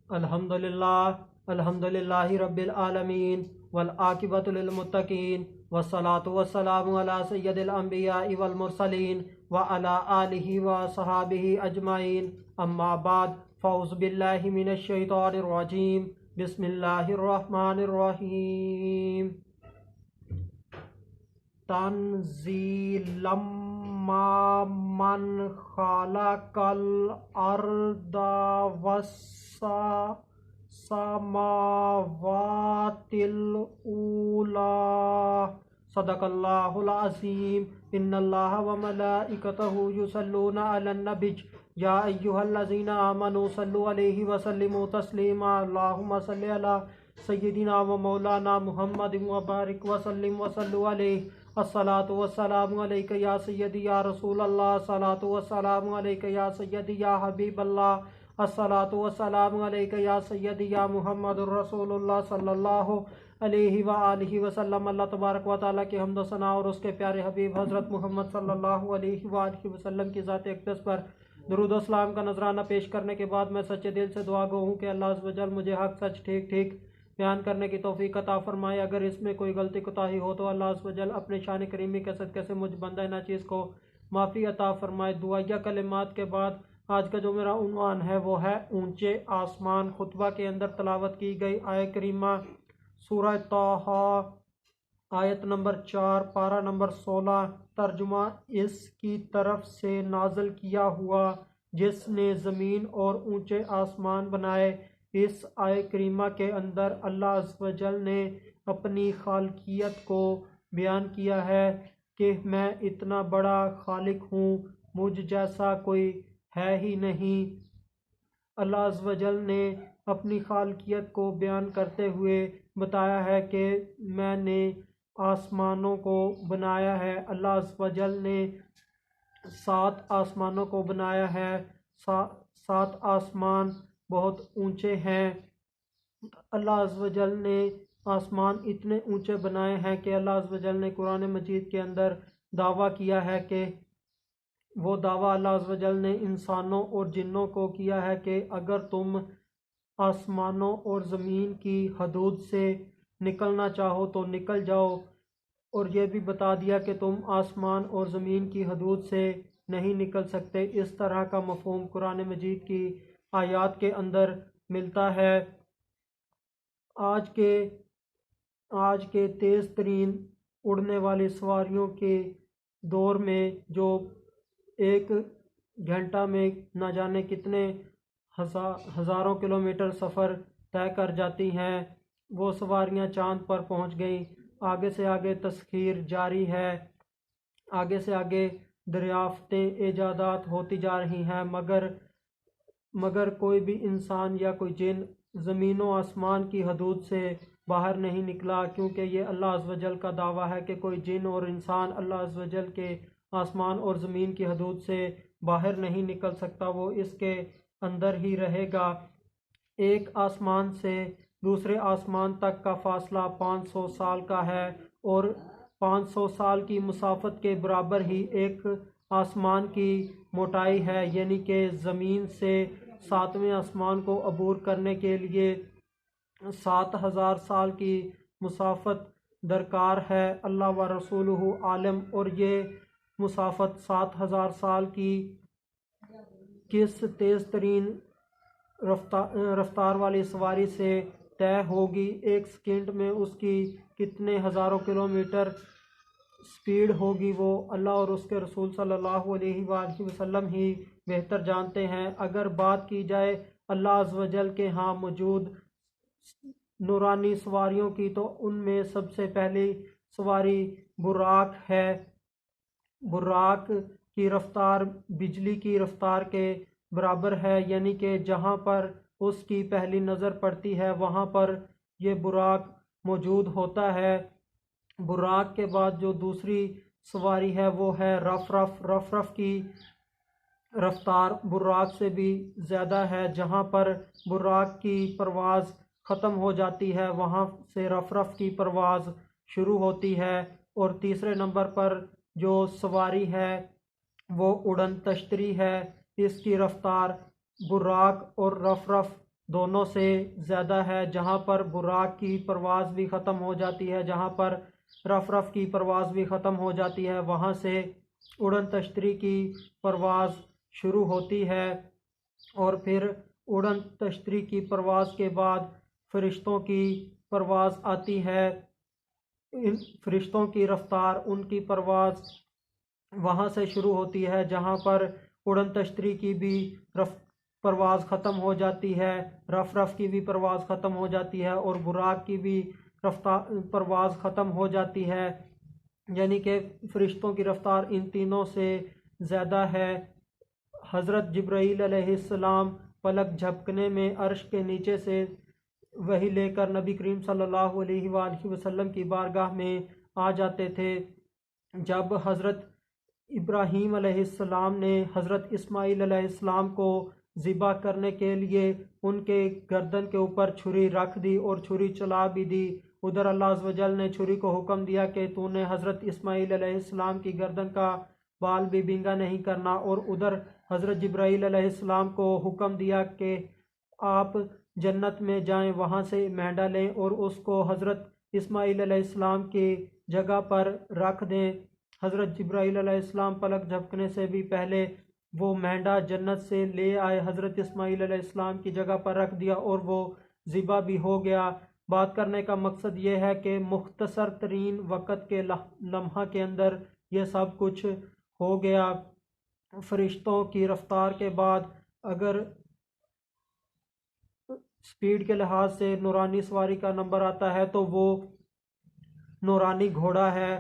الحمدللہ رب العالمین والعاقبۃ للمتقین والصلاة والسلام علی سید الانبیاء والمرسلین وعلی آلہ وصحابہ اجمعین، اما بعد، فاعوذ باللہ من الشیطان الرجیم، بسم اللہ الرحمن الرحیم۔ تنزیلا ممن خلق الارض والسماوات العلی، صدق اللہ العظیم۔ ان اللہ وملائکتہ یصلون علی النبی یا ایھا الذین آمنوا صلوا علیہ وسلموا تسلیما، اللہم صل علی سیدنا و مولانا محمد وبارک وسلم وصلوا علیہ۔ الصلاۃ والسلام علیک یا سیدی یا رسول اللہ، الصلاۃ والسلام علیک یا سیدی یا حبیب اللہ، الصلاۃ والسلام علیک یا سیدی یا محمد الرسول اللہ صلی اللہ علیہ وآلہ وسلم۔ اللہ تبارک و تعالیٰ کی حمد و ثنا اور اس کے پیارے حبیب حضرت محمد صلی اللہ علیہ وآلہ وسلم کی ذات اقدس پر درود و سلام کا نذرانہ پیش کرنے کے بعد میں سچے دل سے دعا گو ہوں کہ اللہ عز و جل مجھے حق سچ ٹھیک ٹھیک بیان کرنے کی توفیق عطا فرمائے۔ اگر اس میں کوئی غلطی کوتاہی ہو تو اللہ عز و جل اپنے شان کریمی کے صدقے سے مجھ بندہ ناچیز کو معافی عطا فرمائے۔ دعائیہ کلمات کے بعد آج کا جو میرا عنوان ہے وہ ہے اونچے آسمان۔ خطبہ کے اندر تلاوت کی گئی آیت کریمہ سورہ طٰہٰ آیت نمبر 4 پارہ نمبر 16، ترجمہ اس کی طرف سے نازل کیا ہوا جس نے زمین اور اونچے آسمان بنائے۔ اس آیت کریمہ کے اندر اللہ عز و جل نے اپنی خالقیت کو بیان کیا ہے کہ میں اتنا بڑا خالق ہوں، مجھ جیسا کوئی ہے ہی نہیں۔ اللہ عز و جل نے اپنی خالقیت کو بیان کرتے ہوئے بتایا ہے کہ میں نے آسمانوں کو بنایا ہے۔ اللہ عز و جل نے 7 آسمانوں کو بنایا ہے۔ 7 آسمان بہت اونچے ہیں۔ اللہ عز و جل نے آسمان اتنے اونچے بنائے ہیں کہ اللہ عز و جل نے قرآن مجید کے اندر دعویٰ کیا ہے کہ وہ دعویٰ اللہ عز و جل نے انسانوں اور جنوں کو کیا ہے کہ اگر تم آسمانوں اور زمین کی حدود سے نکلنا چاہو تو نکل جاؤ، اور یہ بھی بتا دیا کہ تم آسمان اور زمین کی حدود سے نہیں نکل سکتے۔ اس طرح کا مفہوم قرآن مجید کی آیات کے اندر ملتا ہے۔ آج کے تیز ترین اڑنے والی سواریوں کے دور میں جو 1 گھنٹہ میں نہ جانے کتنے ہزاروں کلومیٹر سفر طے کر جاتی ہیں، وہ سواریاں چاند پر پہنچ گئیں۔ آگے سے آگے تسخیر جاری ہے، آگے سے آگے دریافتیں ایجادات ہوتی جا رہی ہیں، مگر کوئی بھی انسان یا کوئی جن زمین و آسمان کی حدود سے باہر نہیں نکلا، کیونکہ یہ اللہ عز و جل کا دعویٰ ہے کہ کوئی جن اور انسان اللہ عز و جل کے آسمان اور زمین کی حدود سے باہر نہیں نکل سکتا، وہ اس کے اندر ہی رہے گا۔ ایک آسمان سے دوسرے آسمان تک کا فاصلہ 500 سال کا ہے، اور 500 سال کی مسافت کے برابر ہی ایک آسمان کی موٹائی ہے، یعنی کہ زمین سے 7ویں آسمان کو عبور کرنے کے لیے 7000 سال کی مسافت درکار ہے۔ اللہ و رسولہ عالم، اور یہ مسافت 7000 سال کی کس تیز ترین رفتار والی سواری سے طے ہوگی، 1 سیکنڈ میں اس کی کتنے ہزاروں کلومیٹر سپیڈ ہوگی، وہ اللہ اور اس کے رسول صلی اللہ علیہ وآلہ وسلم ہی بہتر جانتے ہیں۔ اگر بات کی جائے اللہ عز و جل کے ہاں موجود نورانی سواریوں کی تو ان میں سب سے پہلی سواری براق ہے۔ براق کی رفتار بجلی کی رفتار کے برابر ہے، یعنی کہ جہاں پر اس کی پہلی نظر پڑتی ہے وہاں پر یہ براق موجود ہوتا ہے۔ براق کے بعد جو دوسری سواری ہے وہ ہے رف رف۔ رف رف کی رفتار براق سے بھی زیادہ ہے، جہاں پر براق کی پرواز ختم ہو جاتی ہے وہاں سے رف رف کی پرواز شروع ہوتی ہے۔ اور تیسرے نمبر پر جو سواری ہے وہ اڑن تشتری ہے، اس کی رفتار براق اور رف رف دونوں سے زیادہ ہے، جہاں پر براق کی پرواز بھی ختم ہو جاتی ہے، جہاں پر رف رف کی پرواز بھی ختم ہو جاتی ہے، وہاں سے اڑن تشتری کی پرواز شروع ہوتی ہے۔ اور پھر اڑن تشتری کی پرواز کے بعد فرشتوں کی پرواز آتی ہے، ان فرشتوں کی رفتار، ان کی پرواز وہاں سے شروع ہوتی ہے، جہاں پر اڑن تشتری کی بھی پرواز ختم ہو جاتی ہے، رف رف کی بھی پرواز ختم ہو جاتی ہے، اور براق کی بھی پرواز ختم ہو جاتی ہے، یعنی کہ فرشتوں کی رفتار ان تینوں سے زیادہ ہے۔ حضرت جبرائیل علیہ السلام پلک جھپکنے میں عرش کے نیچے سے وحی لے کر نبی کریم صلی اللہ علیہ وآلہ وسلم کی بارگاہ میں آ جاتے تھے۔ جب حضرت ابراہیم علیہ السلام نے حضرت اسماعیل علیہ السلام کو ذبح کرنے کے لیے ان کے گردن کے اوپر چھری رکھ دی اور چھری چلا بھی دی، ادھر اللہ عز و جل نے چھری کو حکم دیا کہ تو نے حضرت اسماعیل علیہ السلام کی گردن کا بال بھی بینگا نہیں کرنا، اور ادھر حضرت جبرائیل علیہ السلام کو حکم دیا کہ آپ جنت میں جائیں، وہاں سے مینڈا لیں اور اس کو حضرت اسماعیل علیہ السلام کی جگہ پر رکھ دیں۔ حضرت جبرائیل علیہ السلام پلک جھپکنے سے بھی پہلے وہ مینڈا جنت سے لے آئے، حضرت اسماعیل علیہ السلام کی جگہ پر رکھ دیا اور وہ ذبح بھی ہو گیا۔ بات کرنے کا مقصد یہ ہے کہ مختصر ترین وقت کے لمحہ کے اندر یہ سب کچھ ہو گیا۔ فرشتوں کی رفتار کے بعد اگر سپیڈ کے لحاظ سے نورانی سواری کا نمبر آتا ہے تو وہ نورانی گھوڑا ہے۔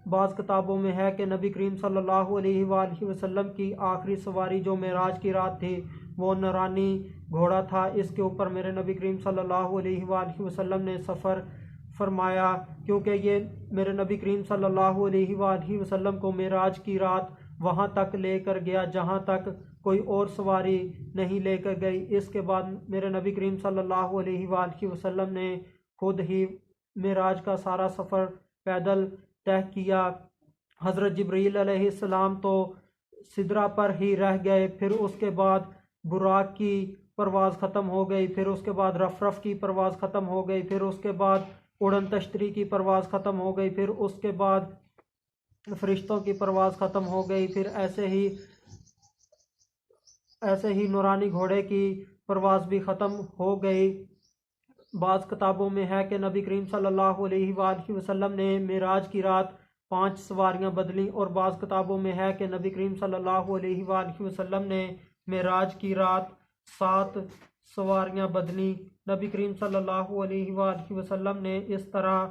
بعض کتابوں میں ہے کہ نبی کریم صلی اللہ علیہ وآلہ وسلم کی آخری سواری جو معراج کی رات تھی وہ نورانی گھوڑا تھا، اس کے اوپر میرے نبی کریم صلی اللہ علیہ وآلہ وسلم نے سفر فرمایا، کیونکہ یہ میرے نبی کریم صلی اللہ علیہ وآلہ وسلم کو معراج کی رات وہاں تک لے کر گیا جہاں تک کوئی اور سواری نہیں لے کر گئی۔ اس کے بعد میرے نبی کریم صلی اللہ علیہ وآلہ وسلم نے خود ہی معراج کا سارا سفر پیدل طے کیا۔ حضرت جبرائیل علیہ السلام تو سدرہ پر ہی رہ گئے، پھر اس کے بعد براق کی پرواز ختم ہو گئی، پھر اس کے بعد رف رف کی پرواز ختم ہو گئی، پھر اس کے بعد اڑن تشتری کی پرواز ختم ہو گئی، پھر اس کے بعد فرشتوں کی پرواز ختم ہو گئی، پھر ایسے ہی نورانی گھوڑے کی پرواز بھی ختم ہو گئی۔ بعض کتابوں میں ہے کہ نبی کریم صلی اللہ علیہ وآلہ وسلم نے معراج کی رات 5 سواریاں بدلیں، اور بعض کتابوں میں ہے کہ نبی کریم صلی اللہ علیہ وآلہ وسلم نے معراج کی رات 7 سواریاں بدلیں۔ نبی کریم صلی اللہ علیہ وآلہ وسلم نے اس طرح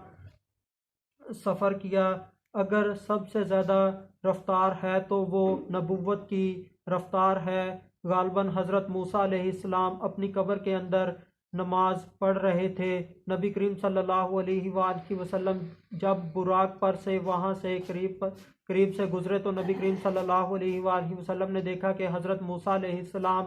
سفر کیا۔ اگر سب سے زیادہ رفتار ہے تو وہ نبوت کی رفتار ہے۔ غالباً حضرت موسیٰ علیہ السلام اپنی قبر کے اندر نماز پڑھ رہے تھے، نبی کریم صلی اللہ علیہ وآلہ وسلم جب براق پر سے وہاں سے قریب سے گزرے تو نبی کریم صلی اللہ علیہ وآلہ وسلم نے دیکھا کہ حضرت موسیٰ علیہ السلام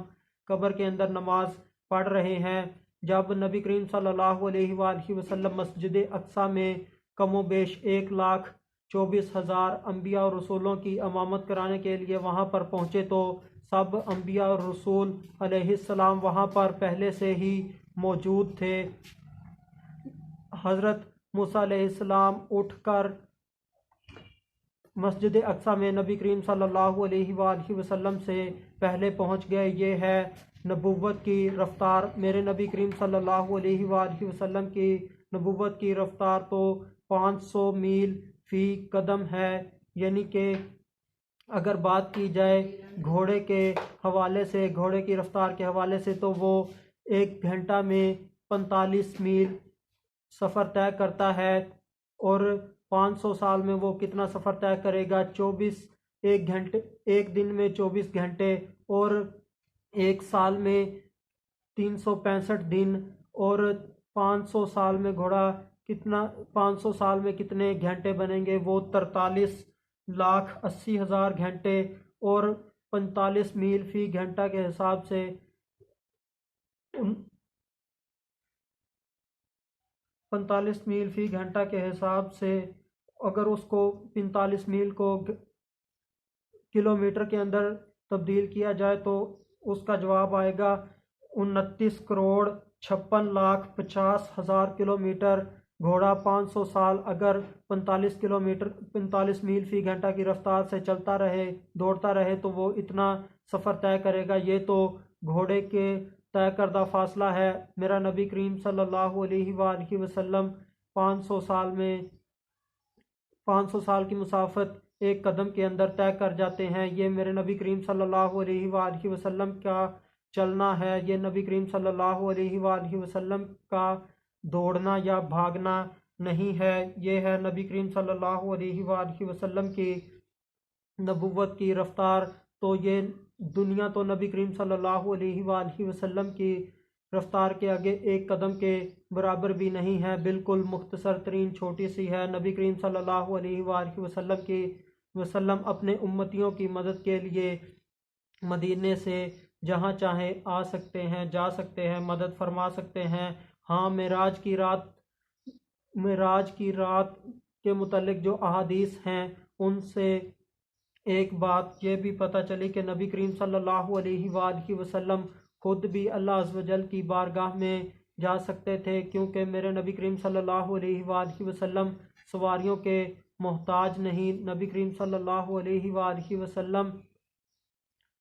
قبر کے اندر نماز پڑھ رہے ہیں۔ جب نبی کریم صلی اللہ علیہ وآلہ وسلم مسجد اقصیٰ میں کم و بیش 1,24,000 انبیاء اور رسولوں کی امامت کرانے کے لیے وہاں پر پہنچے تو سب انبیاء اور رسول علیہ السلام وہاں پر پہلے سے ہی موجود تھے۔ حضرت موسیٰ علیہ السلام اٹھ کر مسجد اقصیٰ میں نبی کریم صلی اللہ علیہ وآلہ وسلم سے پہلے پہنچ گئے۔ یہ ہے نبوت کی رفتار۔ میرے نبی کریم صلی اللہ علیہ وآلہ وسلم کی نبوت کی رفتار تو 500 میل فی قدم ہے، یعنی کہ اگر بات کی جائے گھوڑے کے حوالے سے، گھوڑے کی رفتار کے حوالے سے، تو وہ 1 گھنٹہ میں 45 میل سفر طے کرتا ہے، اور 500 سال میں وہ کتنا سفر طے کرے گا؟ 1 دن میں 24 گھنٹے، اور 1 سال میں 365 دن، اور 500 سال میں گھوڑا 500 سال میں کتنے گھنٹے بنیں گے؟ وہ 43,80,000 گھنٹے، اور 45 میل فی گھنٹہ کے حساب سے 45 میل فی گھنٹہ کے حساب سے اگر اس کو 45 میل کو کلومیٹر کے اندر تبدیل کیا جائے تو اس کا جواب آئے گا 29,56,50,000 کلومیٹر، گھوڑا 500 سال اگر 45 میل فی گھنٹہ کی رفتار سے چلتا رہے، دوڑتا رہے تو وہ اتنا سفر طے کرے گا۔ یہ تو گھوڑے کے طے کردہ فاصلہ ہے۔ میرا نبی کریم صلی اللہ علیہ وآلہ وسلم 500 سال کی مسافت ایک قدم کے اندر طے کر جاتے ہیں۔ یہ میرے نبی کریم صلی اللہ علیہ وآلہ وسلم کا چلنا ہے، یہ نبی کریم صلی اللہ علیہ وآلہ وسلم کا دوڑنا یا بھاگنا نہیں ہے، یہ ہے نبی کریم صلی اللہ علیہ وآلہ وسلم کی نبوت کی رفتار۔ تو یہ دنیا تو نبی کریم صلی اللہ علیہ وآلہ وسلم کی رفتار کے آگے ایک قدم کے برابر بھی نہیں ہے، بالکل مختصر ترین چھوٹی سی ہے۔ نبی کریم صلی اللہ علیہ وآلہ وسلم اپنے امتیوں کی مدد کے لیے مدینے سے جہاں چاہے آ سکتے ہیں، جا سکتے ہیں، مدد فرما سکتے ہیں۔ ہاں، معراج کی رات کے متعلق جو احادیث ہیں ان سے ایک بات یہ بھی پتہ چلی کہ نبی کریم صلی اللہ علیہ وآلہ وسلم خود بھی اللہ عز و جل کی بارگاہ میں جا سکتے تھے، کیونکہ میرے نبی کریم صلی اللہ علیہ وآلہ وسلم سواریوں کے محتاج نہیں۔ نبی کریم صلی اللہ علیہ وآلہ وسلم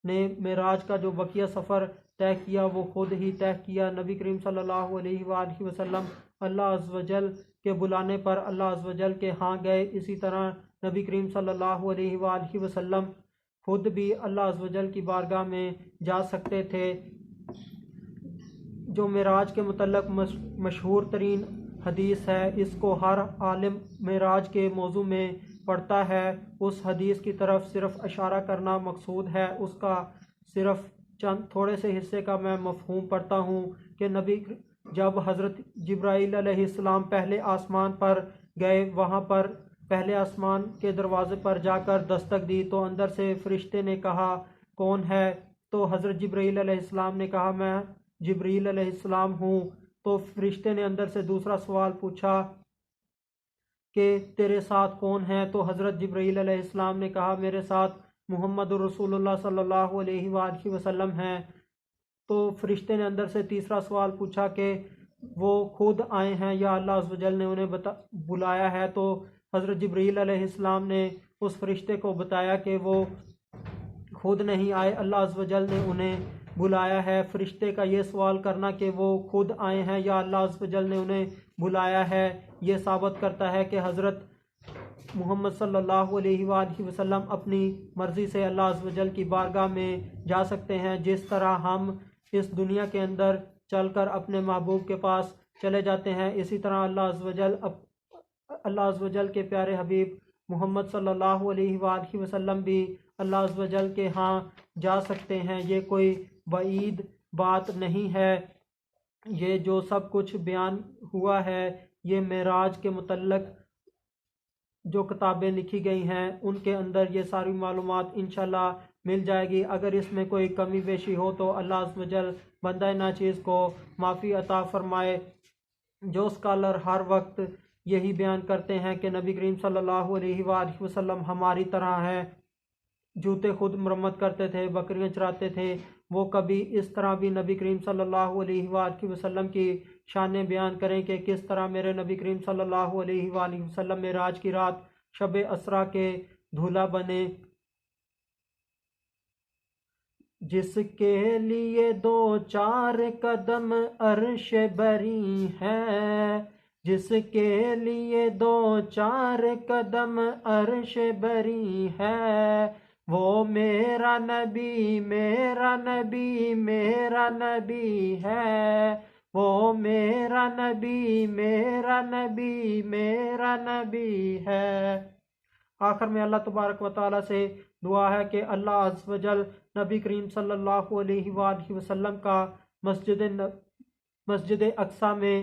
نے معراج کا جو بقیہ سفر طے کیا وہ خود ہی طے کیا۔ نبی کریم صلی اللہ علیہ وآلہ وسلم اللہ عز و جل کے بلانے پر اللہ عز و جل کے ہاں گئے۔ اسی طرح نبی کریم صلی اللہ علیہ وآلہ وسلم خود بھی اللہ عز و جل کی بارگاہ میں جا سکتے تھے۔ جو معراج کے متعلق مشہور ترین حدیث ہے، اس کو ہر عالم معراج کے موضوع میں پڑھتا ہے، اس حدیث کی طرف صرف اشارہ کرنا مقصود ہے، اس کا صرف چند تھوڑے سے حصے کا میں مفہوم پڑھتا ہوں کہ جب حضرت جبرائیل علیہ السلام پہلے آسمان پر گئے، وہاں پر پہلے آسمان کے دروازے پر جا کر دستک دی تو اندر سے فرشتے نے کہا کون ہے؟ تو حضرت جبرائیل علیہ السلام نے کہا میں جبرائیل علیہ السلام ہوں۔ تو فرشتے نے اندر سے دوسرا سوال پوچھا کہ تیرے ساتھ کون ہے؟ تو حضرت جبرائیل علیہ السلام نے کہا میرے ساتھ محمد رسول اللہ صلی اللہ علیہ وآلہ وسلم ہیں۔ تو فرشتے نے اندر سے تیسرا سوال پوچھا کہ وہ خود آئے ہیں یا اللہ عز و جل نے انہیں بلایا ہے؟ تو حضرت جبرائیل علیہ السلام نے اس فرشتے کو بتایا کہ وہ خود نہیں آئے، اللہ عز و جل نے انہیں بلایا ہے۔ فرشتے کا یہ سوال کرنا کہ وہ خود آئے ہیں یا اللہ عز و جل نے انہیں بلایا ہے، یہ ثابت کرتا ہے کہ حضرت محمد صلی اللہ علیہ وآلہ وسلم اپنی مرضی سے اللہ عز و جل کی بارگاہ میں جا سکتے ہیں، جس طرح ہم اس دنیا کے اندر چل کر اپنے محبوب کے پاس چلے جاتے ہیں، اسی طرح اللہ عز و جل کے پیارے حبیب محمد صلی اللہ علیہ وآلہ وسلم بھی اللہ عز و جل کے ہاں جا سکتے ہیں۔ یہ کوئی بعید بات نہیں ہے۔ یہ جو سب کچھ بیان ہوا ہے یہ معراج کے متعلق جو کتابیں لکھی گئی ہیں ان کے اندر یہ ساری معلومات انشاءاللہ مل جائے گی۔ اگر اس میں کوئی کمی بیشی ہو تو اللہ عز و جل بندہ ناچیز کو معافی عطا فرمائے۔ جو اسکالر ہر وقت یہی بیان کرتے ہیں کہ نبی کریم صلی اللہ علیہ وآلہ وسلم ہماری طرح ہیں، جوتے خود مرمت کرتے تھے، بکریاں چراتے تھے، وہ کبھی اس طرح بھی نبی کریم صلی اللہ علیہ وآلہ وسلم کی شانیں بیان کریں کہ کس طرح میرے نبی کریم صلی اللہ علیہ وآلہ وسلم معراج کی رات شب اسریٰ کے دھولا بنے۔ جس کے لیے 2-4 قدم عرش بری ہے، جس کے لیے 2-4 قدم عرش بری ہے، وہ میرا نبی میرا نبی میرا نبی ہے، وہ میرا نبی میرا نبی میرا نبی ہے۔ آخر میں اللہ تبارک و تعالیٰ سے دعا ہے کہ اللہ عز و جل نبی کریم صلی اللہ علیہ وآلہ وسلم کا مسجد اقصیٰ میں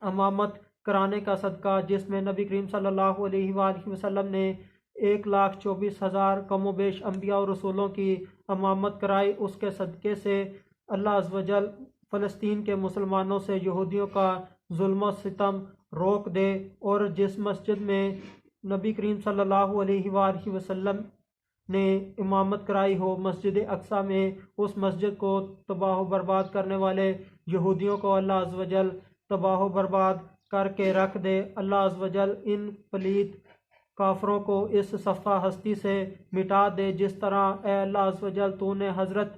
امامت کرانے کا صدقہ، جس میں نبی کریم صلی اللہ علیہ وآلہ وسلم نے 1,24,000 کم و بیش انبیاء و رسولوں کی امامت کرائی، اس کے صدقے سے اللہ عز و جل فلسطین کے مسلمانوں سے یہودیوں کا ظلم و ستم روک دے، اور جس مسجد میں نبی کریم صلی اللہ علیہ وآلہ وسلم نے امامت کرائی ہو مسجد اقصیٰ میں، اس مسجد کو تباہ و برباد کرنے والے یہودیوں کو اللہ عز و جل تباہ و برباد کر کے رکھ دے۔ اللہ عز و جل ان پلید کافروں کو اس صفحہ ہستی سے مٹا دے، جس طرح اے اللہ عز و جل تو نے حضرت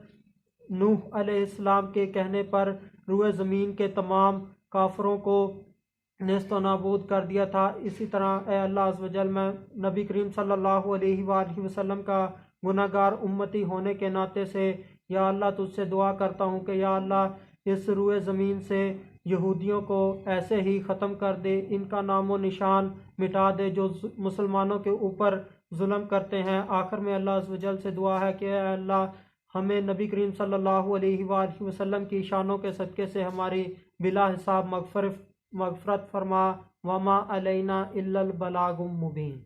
نوح علیہ السلام کے کہنے پر روئے زمین کے تمام کافروں کو نیست و نابود کر دیا تھا، اسی طرح اے اللہ عز و جل میں نبی کریم صلی اللہ علیہ وآلہ وسلم کا گناہ گار امتی ہونے کے ناطے سے یا اللہ تجھ سے دعا کرتا ہوں کہ یا اللہ اس روئے زمین سے یہودیوں کو ایسے ہی ختم کر دے، ان کا نام و نشان مٹا دے جو مسلمانوں کے اوپر ظلم کرتے ہیں۔ آخر میں اللہ عز و جل سے دعا ہے کہ اے اللہ ہمیں نبی کریم صلی اللہ علیہ وآلہ وسلم کی شانوں کے صدقے سے ہماری بلا حساب مغفرت فرما، وما علینا الا البلاغ المبین۔